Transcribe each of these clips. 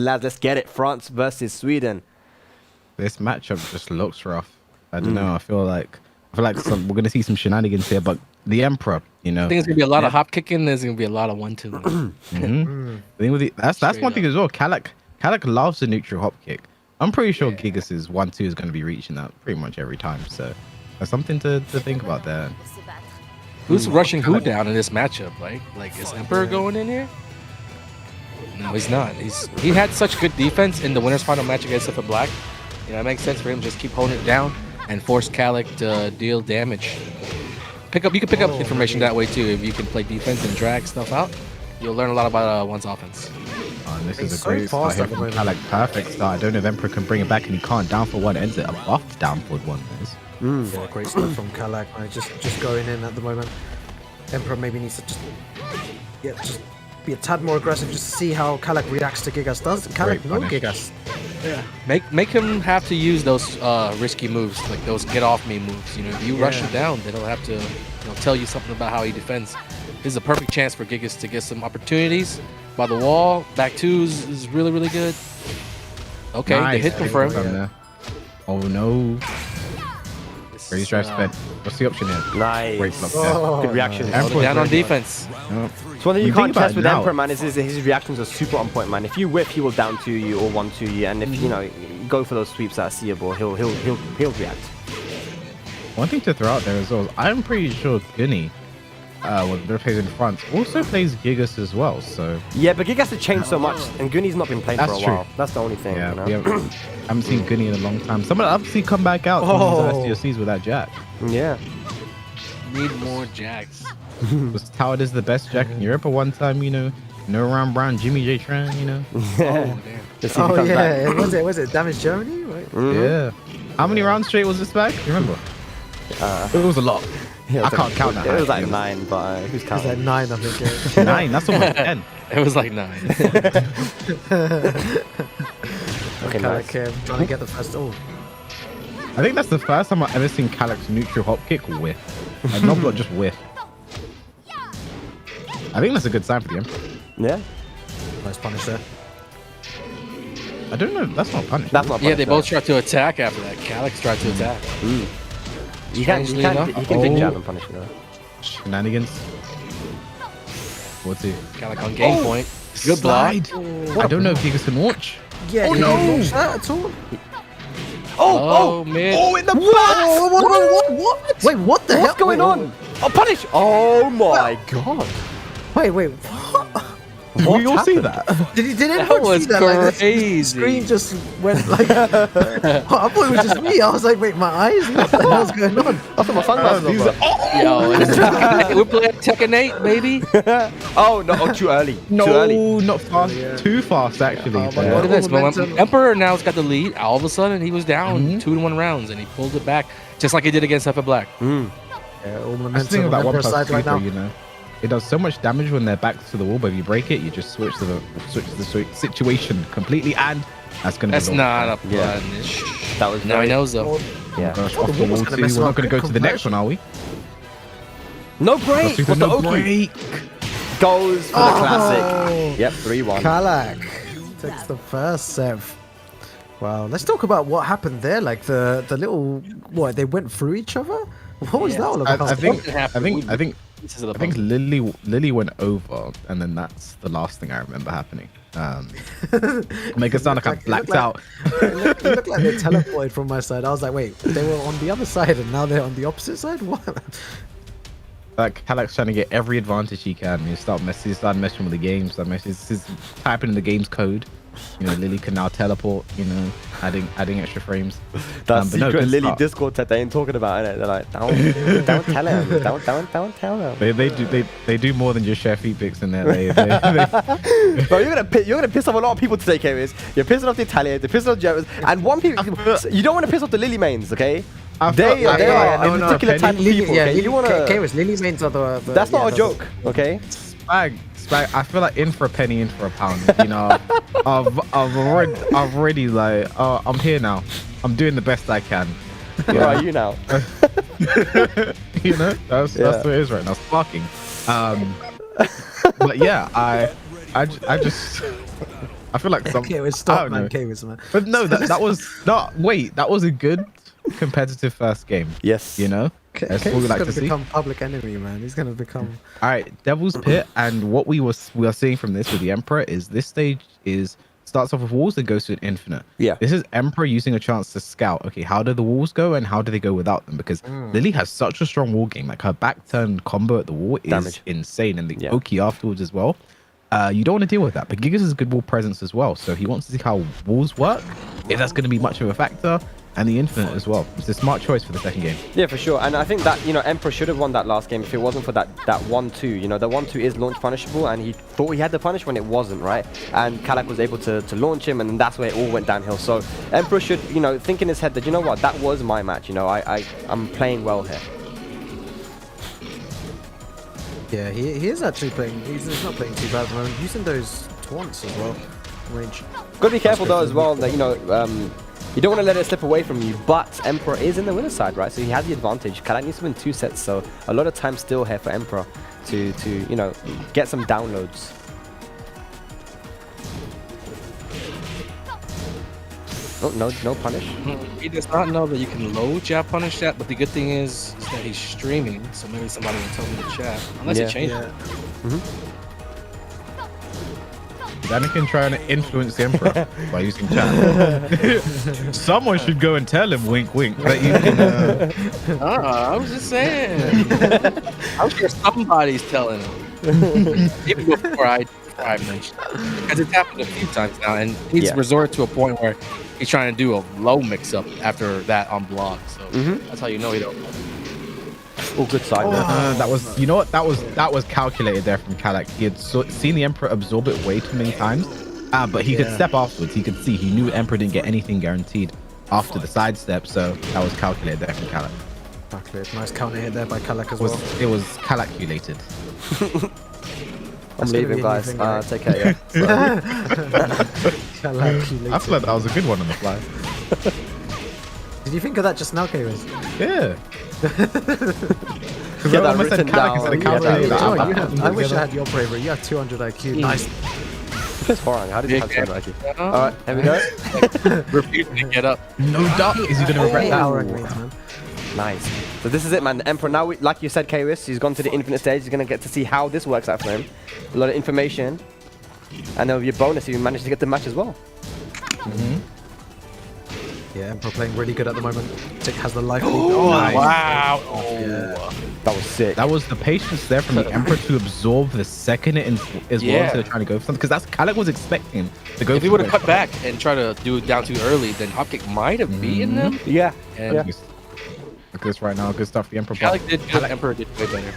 Lads, let's get it. France versus Sweden. This matchup just looks rough. I don't know. I feel like we're gonna see some shenanigans here, but the Emperor, you know, I think it's gonna be a lot of hop kicking. There's gonna be a lot of 1-2. That's one thing as well. Kalak loves the neutral hop kick. I'm pretty sure Gigas' 1-2 is gonna be reaching that pretty much every time. So that's something to think about there. Who's rushing who down in this matchup? Like is Emperor going in here? No, he's not. He had such good defense in the winners final match against Alpha Black. You know, it makes sense for him to just keep holding it down and force Kalak to deal damage. You can pick up information that way too. If you can play defense and drag stuff out, you'll learn a lot about one's offense. And this is a great start here from Kalak. Perfect start. I don't know if Emperor can bring it back, and he can't. Down for one, ends it a buff down for one. Yeah, great stuff from Kalak. Just going in at the moment. Emperor maybe needs to just be a tad more aggressive, just to see how Kalak reacts to Gigas. Does Kalak know Gigas? Yeah. Make him have to use those risky moves, like those get off me moves. You know, if you rush him down, then he'll have to tell you something about how he defends. This is a perfect chance for Gigas to get some opportunities. By the wall, back twos is really, really good. Okay, nice. The hit confirmed. Oh no. Raise drive sped. What's the option here? Nice. Great block. Good reaction. Down on defense. So one thing you can't test with Emperor, man, is his reactions are super on point, man. If you whip, he will down to you or 1-2 you, and if you go for those sweeps that are seeable, he'll react. One thing to throw out there as well, I'm pretty sure Gunny, when they're playing in France, also plays Gigas as well. So yeah, but Gigas has changed so much, and Gunny's not been playing for a while. That's the only thing. Yeah, you know? I haven't seen Gunny in a long time. Someone I've seen come back out from these SDLCs with that Jack. Yeah. Need more Jacks. Was touted as the best Jack in Europe at one time, no Ron Brown, Jimmy J Tran, Oh, damn. Was it Damage Germany? Right? Yeah. How many rounds straight was this back? You remember? It was a lot. I can't count that. It was like 9, but who's counting? It was like 9, I think. 9, that's almost 10. It was like 9. Okay, nice. Trying to get the first. I think that's the first time I've ever seen Kalak's neutral hop kick whiff. Like, not just whiff. I think that's a good sign for him. Yeah. Nice punish there. I don't know. That's not punish. That's not punish. Yeah, they both tried to attack after that. Kalak tried to attack. You can big jab and punish, Shenanigans. What's he? Kalak on game point. Good block. I don't know if Gigas can launch. Yeah, he didn't launch that at all. Mid. In the back! What? Wait, what the hell? What's going on? Oh, punish! Oh my god. Wait, what? Did we all see that? Did anyone That was see that? Like, crazy. the screen just went like. I thought it was just me. I was like, wait, my eyes? What the hell's going on? I thought my sunglasses were Yo, we're playing Tekken 8, baby. Oh, no, too early. No, too early. not fast. Yeah. Too fast, actually. Look at this. Emperor now's got the lead. All of a sudden, he was down 2-1 rounds, and he pulled it back, just like he did against Alpha Black. Yeah, all I was thinking momentum about on Emperor's 1+2 side right now. It does so much damage when they're back to the wall, but if you break it, you just switch the situation completely, and that's gonna. That's not a punish. That was. Now he knows though. Yeah. Gosh, off the wall too. We're not gonna go to the next one, are we? No break. What's no the break? Goes for the classic. Yep, 3-1. Kalak takes the first set. Wow, let's talk about what happened there. Like the little they went through each other. What was that all about? I think Lili went over, and then that's the last thing I remember happening. Make it sound like I blacked out. It looked like they teleported from my side. I was like, wait, they were on the other side, and now they're on the opposite side. What? Like Kalak's trying to get every advantage he can. He started messing with the game. He's typing in the game's code. Lili can now teleport. Adding extra frames. That secret Lili Discord chat they ain't talking about it. They're like, don't tell him. Don't tell him. They do more than just share feed pics in there. Bro, you're gonna piss off a lot of people today, Kavis. You're pissing off the Italians, you're pissing off Germans, and you don't want to piss off the Lili mains, okay? They are a particular type of people. Yeah, you wanna. Lili mains are the. That's not a joke, okay? Spag. I feel like in for a penny, in for a pound. I've already like, I'm here now. I'm doing the best I can. Where are you now? That's what it is right now. Sparking. But yeah, I just I feel like some. Okay, I stop, don't man. know. Okay, man. But no, that was not. Wait, that was a good competitive first game. Yes. You know, that's what we He's like gonna to see. become public enemy, man. He's gonna become. All right, Devil's Pit, and what we are seeing from this with the Emperor is this stage starts off with walls and goes to an infinite. Yeah. This is Emperor using a chance to scout. Okay, how do the walls go and how do they go without them? Because Lili has such a strong wall game. Like her back turn combo at the wall is Damage. insane, and the Oki afterwards as well. You don't want to deal with that. But Gigas is a good wall presence as well, so he wants to see how walls work. If that's going to be much of a factor. And the infinite as well. It's a smart choice for the second game. Yeah, for sure. And I think that, you know, Emperor should have won that last game if it wasn't for that 1-2. You know, the 1-2 is launch punishable, and he thought he had the punish when it wasn't, right? And Kalak was able to launch him, and then that's where it all went downhill. So Emperor should, you know, think in his head that, you know what, that was my match. You know, I'm playing well here. Yeah, he is actually playing. He's not playing too bad at the moment. Using those taunts as well. Range. Got to be careful though as well that, you know, you don't want to let it slip away from you, but Emperor is in the winner's side, right? So he has the advantage. Kalak needs to win 2 sets, so a lot of time still here for Emperor to you know, get some downloads. Oh, no punish. He does not know that you can low jab punish that, but the good thing is that he's streaming, so maybe somebody will tell him to chat. Unless he changed it. Anakin trying to influence the Emperor by using chat. Someone should go and tell him, wink, wink, that you can. I was just saying. I'm sure somebody's telling him. Even before I mentioned it. Because it's happened a few times now, and he's resorted to a point where he's trying to do a low mix-up after that on block. So that's how you know he don't. Oh, good side. That was, you know what? That was calculated there from Kalak. He had seen the Emperor absorb it way too many times, but he could step afterwards. He could see. He knew Emperor didn't get anything guaranteed after the sidestep, so that was calculated there from Kalak. Exactly. Nice counter hit there by Kalak as well. It was calculated. I'm leaving, guys. Take care. Yeah. Calculated. I feel like that was a good one on the fly. Did you think of that just now, Kayvin? Yeah. Get that written down. I wish I had your bravery. You had 200 IQ. Nice. It's boring. How did you have 200 IQ? Alright, here we go. Refusing to get up. No doubt. Is he going to regret that? Nice. So this is it, man. The Emperor now, like you said, Kwis, he's gone to the infinite stage. He's going to get to see how this works out for him. A lot of information. And there'll be a bonus if he manages to get the match as well. Yeah, Emperor playing really good at the moment. Tick has the life lead. Oh, nice. wow. That was sick. That was the patience there from the Emperor to absorb the second as well instead of trying to go for something. Because that's Kalak was expecting to go. If he would have cut back and try to do it down too early, then Hopkick might have beaten him. Yeah. And Look at this right now. Good stuff. The Emperor. Kalak did good. Emperor did way better.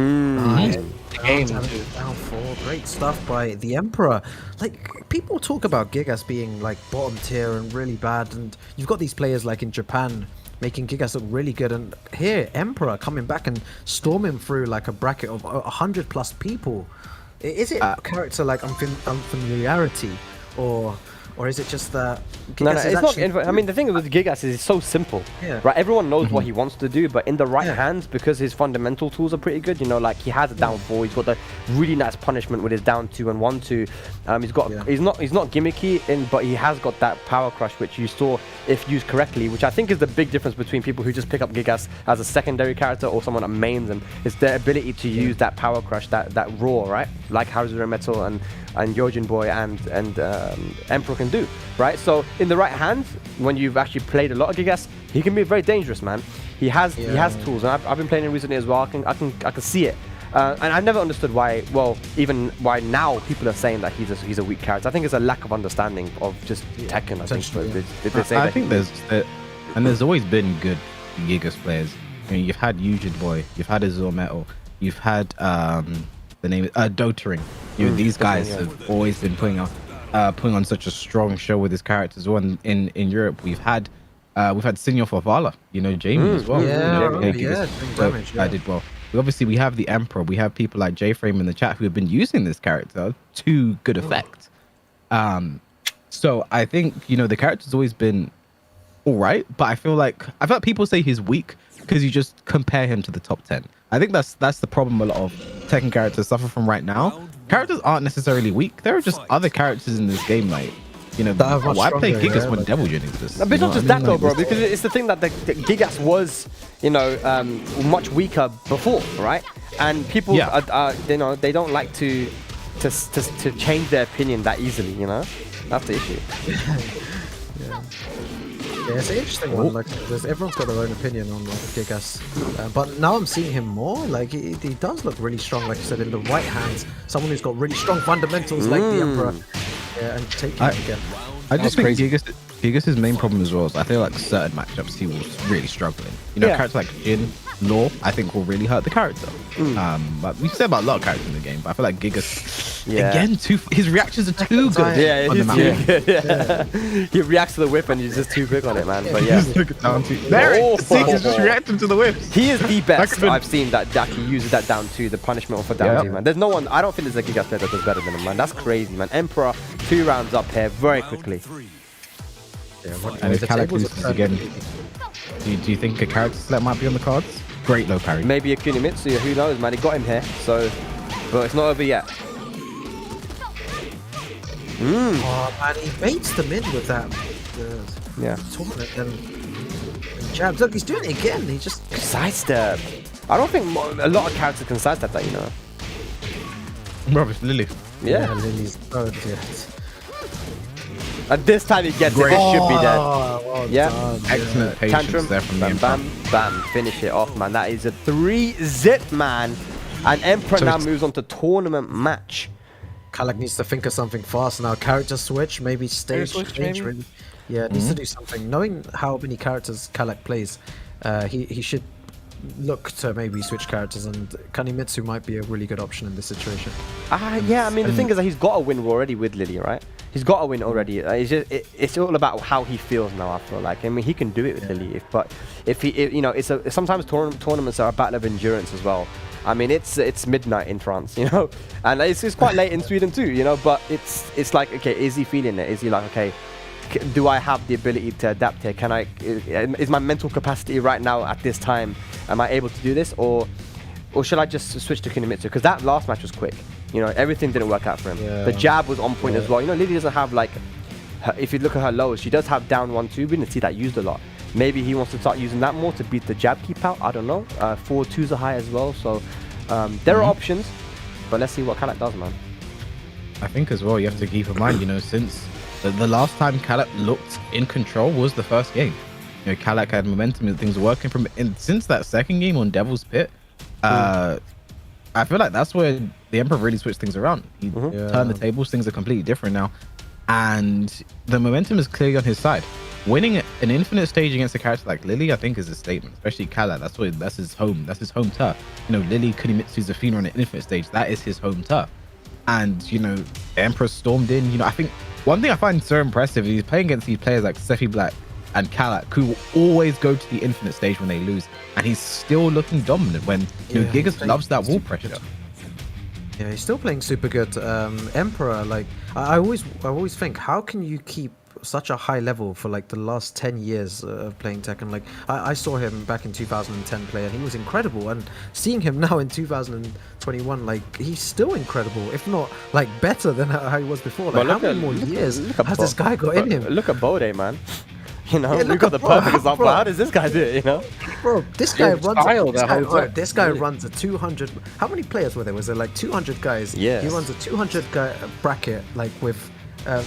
Nice. The game too. Down 4. Great stuff by the Emperor. Like, people talk about Gigas being like bottom tier and really bad, and you've got these players like in Japan making Gigas look really good, and here Emperor coming back and storming through like a bracket of 100+ people. Is it a character like unfamiliarity, or is it just that Gigas it's not. I mean, the thing with Gigas is it's so simple. Yeah. Right? Everyone knows what he wants to do, but in the right hands, because his fundamental tools are pretty good, you know, like he has a down 4, he's got the really nice punishment with his down 2 and 1-2. He's not gimmicky but he has got that power crush, which you saw if used correctly, which I think is the big difference between people who just pick up Gigas as a secondary character or someone that mains them. It's their ability to use that power crush, that raw, right? Like Haruzu Metal and Yojin Boy and Emperor can do, right? So in the right hands, when you've actually played a lot of Gigas, he can be very dangerous, man. He has tools, and I've been playing him recently as well. I can see it, and I've never understood why. Well, even why now people are saying that he's a weak character. I think it's a lack of understanding of just Tekken. I think there's always been good Gigas players. I mean, you've had Yujin Boy, you've had Azure Metal, you've had the name Dotering. You know, these guys have always been putting on such a strong show with his characters as well. In Europe, we've had Senior Favala, you know, Jamie as well. I did well. We have the Emperor. We have people like J-Frame in the chat who have been using this character to good effect. So I think, you know, the character's always been all right, but I feel like people say he's weak because you just compare him to the top 10. I think that's the problem a lot of Tekken characters suffer from right now. characters aren't necessarily weak. There are just other characters in this game, like, you know, That are much why play stronger, Gigas yeah, when like- Devil Jin exists? No, but You it's know not what just I that mean? though, Like, bro. this- Because it's the thing that the Gigas was, you know, much weaker before, right? And people, you know, they don't like to change their opinion that easily. You know, that's the issue. Yeah, it's an interesting one. Like, everyone's got their own opinion on Gigas, but now I'm seeing him more. Like, he does look really strong. Like you said, in the right hands, someone who's got really strong fundamentals, like the Emperor. Yeah, and taking it again. I just think crazy. Gigas' main problem as well is I feel like certain matchups he was really struggling. You know, Yeah. characters like Jin, Law, I think will really hurt the character. But we've said about a lot of characters in the game, but I feel like Gigas, again, his reactions are too good. Yeah, on the he's map. too good. Yeah. He reacts to the whip and he's just too quick on it, man. But yeah, Look at down two. There it is. See, he's just reacting to the whips. he is the best could've been- I've seen that he uses that down to the punishment for down two, man. There's no one. I don't think there's a Gigas player that does better than him, man. That's crazy, man. Emperor 2 rounds up here very quickly. Yeah, And if the Kalak tables loses are again, do you think a character select might be on the cards? Great low parry. Maybe a Kunimitsu, who knows, man. He got him here, so, but it's not over yet. Oh man, he baits them in with that. Yeah. Tournament and jabs. Look, he's doing it again. He just. Sidestep. I don't think a lot of characters can sidestep that, you know. Rubbish, Lili. Yeah. Lily's. Oh dear. At this time he gets Great. it. It should be dead. Oh, well Yeah. done, Excellent patience Tantrum. there from the Bam, Emperor. bam, bam. Finish it off, man. That is a 3-zip, man. And Emperor So now it's- moves on to tournament match. Kalak needs to think of something fast now. Character switch, maybe stage switch, change. maybe? Really. Yeah, needs to do something. Knowing how many characters Kalak plays, he should look to maybe switch characters, and Kunimitsu might be a really good option in this situation. Yeah, I mean, the thing is that he's got a win already with Lili, right? He's got a win already. It's all about how he feels now, I feel like. I mean, he can do it with Lili, but you know, sometimes tournaments are a battle of endurance as well. I mean, it's midnight in France, you know, and it's quite late in Sweden too, you know, but it's like, okay, is he feeling it? Is he like, okay, do I have the ability to adapt here? Is my mental capacity right now at this time, am I able to do this, or should I just switch to Kunimitsu? Because that last match was quick. You know, everything didn't work out for him. Yeah. The jab was on point as well. You know, Lili doesn't have like, if you look at her lows, she does have down 1-2. We didn't see that used a lot. Maybe he wants to start using that more to beat the jab keep out. I don't know. 4-2s are high as well. So there are options, but let's see what Kalak does, man. I think as well, you have to keep in mind, you know, since the last time Kalak looked in control was the first game. You know, Kalak had momentum and things were working from, and since that second game on Devil's Pit, I feel like that's where the Emperor really switched things around. He turned the tables, things are completely different now. And the momentum is clearly on his side. Winning an infinite stage against a character like Lili, I think, is a statement, especially Kalak. That's his home. That's his home turf. You know, Lili Kunimitsu's Athena on an infinite stage. That is his home turf. And, you know, the Emperor stormed in. You know, I think one thing I find so impressive is he's playing against these players like Sephi Black and Kalak, who will always go to the infinite stage when they lose. And he's still looking dominant when, you know, Gigas loves that wall pressure. Yeah, he's still playing super good. Emperor, like I always think, how can you keep such a high level for like the last 10 years of playing Tekken? Like I saw him back in 2010 play, and he was incredible. And seeing him now in 2021, like he's still incredible, if not like better than how he was before. Like, how many more years has this guy got in him? Look at Bode, man. You know, Yeah, we look got at the bro, perfect example. bro. How does this guy do it, you know? Bro, this guy His runs. style This that guy, whole alright, time. this guy Really. runs a 200. How many players were there? Was there like 200 guys? Yes. He runs a 200 guy bracket, like with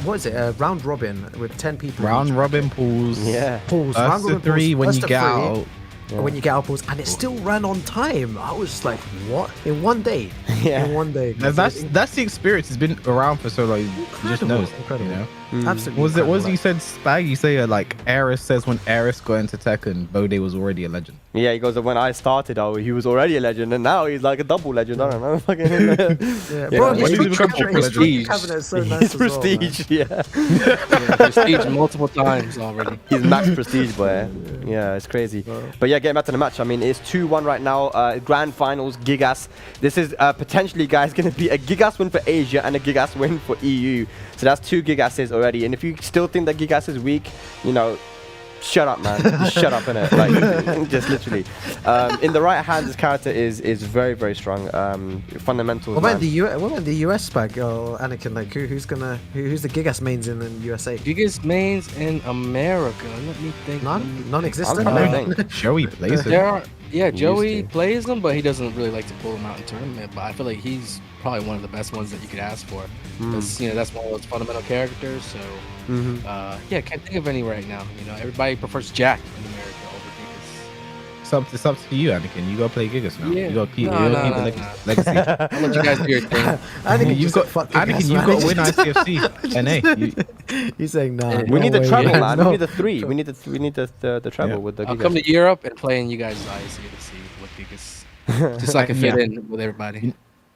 what is it? A round robin with 10 people. in Round each robin pools. Yeah. pools. First Round to robin three pools, when first you to get three, out. when you get out pools, and it still ran on time. I was just like, what? In one day? Yeah. In one day. That's the experience. It's been around for so long. You just Incredible, knows. incredible. You know? Absolutely. Was it? incredible. Was you said Spag? You say like Aris says when Aris got into Tekken, Bode was already a legend. Yeah, he goes, when I started, he was already a legend, and now he's like a double legend. I don't know. Fucking Yeah, Yeah, bro, he's his even triple cabinet- his prestige. cabinet is so nice He's as well, man. prestige, yeah. Prestige multiple times already. He's max prestige, boy. Yeah, it's crazy. But yeah, getting back to the match. I mean, it's 2-1 right now. Grand finals, Gigas. This is potentially, guys, going to be a Gigas win for Asia and a Gigas win for EU. So that's 2 Gigases already. And if you still think that Gigas is weak, you know, Shut up, man. Just shut up, innit? Like, just literally. In the right hand, this character is very, very strong. Fundamentals. What about the US bag or Anakin? Like, who's the Gigas mains in the USA? Gigas mains in America. Let me think. Non-existent. Joey plays it. There are, yeah, He Joey used to. plays them, but he doesn't really like to pull them out in tournament. But I feel like he's probably one of the best ones that you could ask for. Because, you know, that's one of those fundamental characters. So, yeah, can't think of any right now. You know, everybody prefers Jack in America over Gigas. It's up to you, Anakin. You gotta play Gigas now. Yeah. You gotta keep, No, the legacy. I'll let you guys do your thing. Anakin, you've got to win ICFC. NA. He's saying no. We need the way. treble, man. No. We need the 3. We need the treble with the I'll Gigas. come to Europe and play in you guys' ICFC with Gigas. Just so I can fit in with everybody.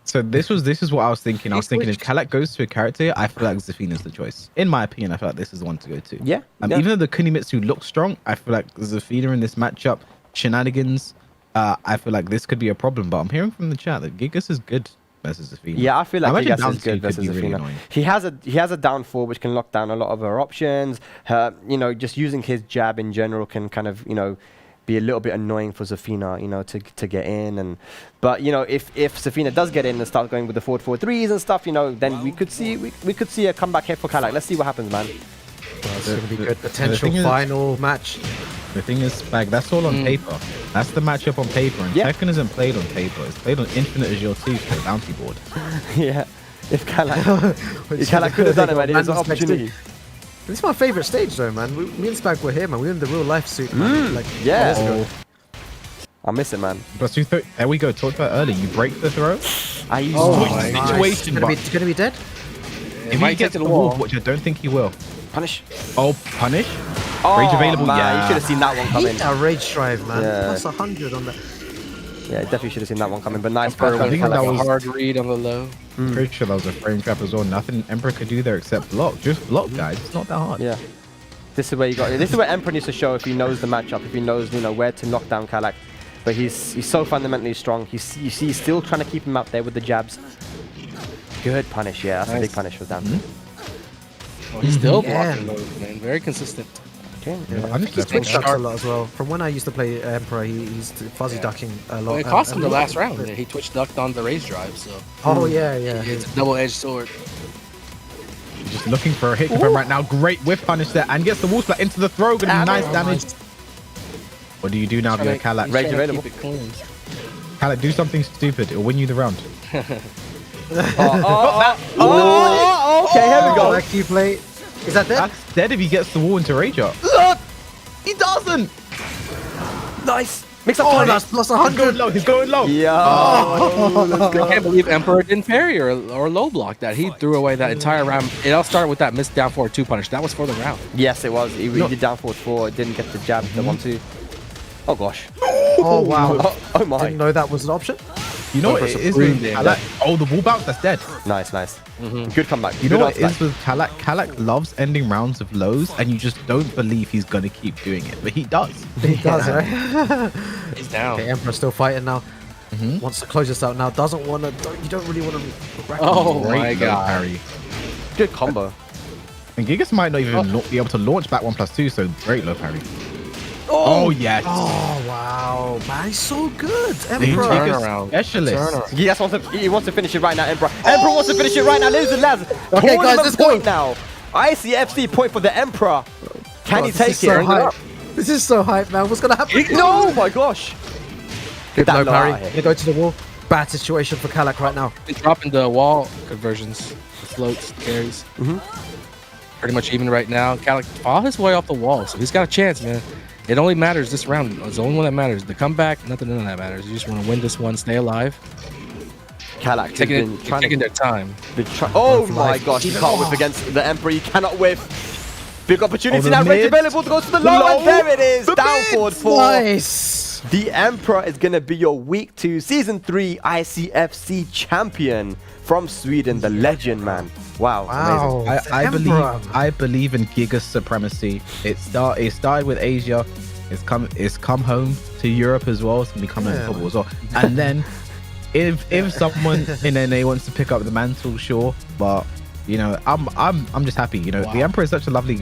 So this is what I was thinking. I was thinking if Kalak goes to a character, I feel like Zafina's the choice. In my opinion, I feel like this is the one to go to. Yeah. Even though the Kunimitsu looks strong, I feel like Zafina in this matchup, shenanigans, I feel like this could be a problem. But I'm hearing from the chat that Gigas is good versus Zafina. Yeah, I feel like imagine Gigas down is two good could versus be really Zafina. annoying. He has a down 4 which can lock down a lot of her options. You know, just using his jab in general can kind of, you know, be a little bit annoying for Zafina, you know, to get in. But you know, if Zafina does get in and start going with the 4-4-3s and stuff, you know, then we could see a comeback here for Kalak. Let's see what happens, man. It's going to be good. Potential thing is- final match. The thing is, Spag, that's all on paper. That's the matchup on paper. And Yeah. Tekken isn't played on paper. It's played on Infinite Azure 2 for the bounty board. Yeah. If Kalak could have done it, man, it was an opportunity. This is my favorite stage, though, man. Me and Spag were here, man. We were in the real life suit, man. Like, Yeah. years ago. I miss it, man. But there we go. Talked about earlier. You break the throw. I used Oh to my God. Situation, Gonna but be dead? if he might gets get the to the wall, wall. which I don't think he will. punish. Oh, punish. Oh, Rage available. man, Yeah. you should have seen that one coming. That rage drive, man. Yeah. Plus 100 on that. Yeah, definitely should have seen that one coming. But nice I for think like that a was- hard read on the low. Pretty sure that was a frame trap as well. Nothing Emperor could do there except block. Just block, guys. It's not that hard. Yeah. This is where you got. This is where Emperor needs to show if he knows the matchup, if he knows, you know, where to knock down Kalak. But he's so fundamentally strong. You see, he's still trying to keep him out there with the jabs. Good punish, yeah. That's a big punish for them. Oh, he's still Yeah. blocking those, man. Very consistent. Okay. Yeah, I think he that's switch what- ducks a lot as well. From when I used to play Emperor, he's fuzzy ducking a lot. Well, it cost him and the he- last round. He twitch ducked on the raise drive, so Oh, yeah. it's a double-edged sword. Just looking for a hit confirm right now. Great whiff punish there and gets the wall splat into the throw. Gonna be nice damage. What do you do now if you're Kalak? He's Rage trying to available. keep it clean. Kalak, do something stupid. It'll win you the round. Oh, okay, here we go. Like you play. Is that dead? That's dead if he gets the wall into rage up. He doesn't. Nice. Mix up Oh, punish. that's plus He's 100. going low. He's going low. Yeah. I can't believe Emperor didn't parry or low block that. He threw away that entire round. It all started with that missed down forward 2 punish. That was for the round. Yes, it was. He did down forward 4. Didn't get the jab, the 1-2. Oh gosh. Oh, wow. Oh my. Didn't know that was an option. You know what Emperor it is supreme with there. Kalak? Oh, the wall bounce. That's dead. Nice, nice. Good comeback. You know Good what it bounce is with Kalak? Kalak loves ending rounds of lows, and you just don't believe he's gonna keep doing it, but he does. He does, right? He's down. Okay, Emperor's still fighting now. Wants to close this out now. Doesn't want to. You don't really want to. Oh Great my low god. parry. Good combo. And Gigas might not even be able to launch back 1+2, so great low parry. Oh, yes. Oh wow, man, he's so good, The Emperor. turn Gigas around. specialist. He wants to finish it right now, Emperor. Emperor wants to finish it right now, ladies and lads. Okay, guys, Tournament let's go. point now. ICFC point for the Emperor. Can he This take is so it? hype. This is so hype, man. What's gonna happen? No, my gosh. Good that low low parry. out here. Gonna go to the wall. Bad situation for Kalak right now. He's dropping the wall conversions, the floats, carries. Pretty much even right now. Kalak fought his way off the wall, so he's got a chance, man. It only matters this round. It's the only one that matters. The comeback, nothing of that matters. You just want to win this one, stay alive. Kalak has been trying Taking to... their time. Oh my gosh, he can't whiff against the Emperor. He cannot whiff. Big opportunity the now. Rage mid. available to go to the low, and there it is. Down forward 4. Nice. The Emperor is going to be your Week 2 Season 3 ICFC champion from Sweden, the legend, man. Wow, Wow. amazing. I believe in Gigas supremacy. It started with Asia. It's come home to Europe as well. It's gonna be coming to football as well. And then if someone in NA wants to pick up the mantle, sure. But you know, I'm just happy. You know, the Emperor is such a lovely guy.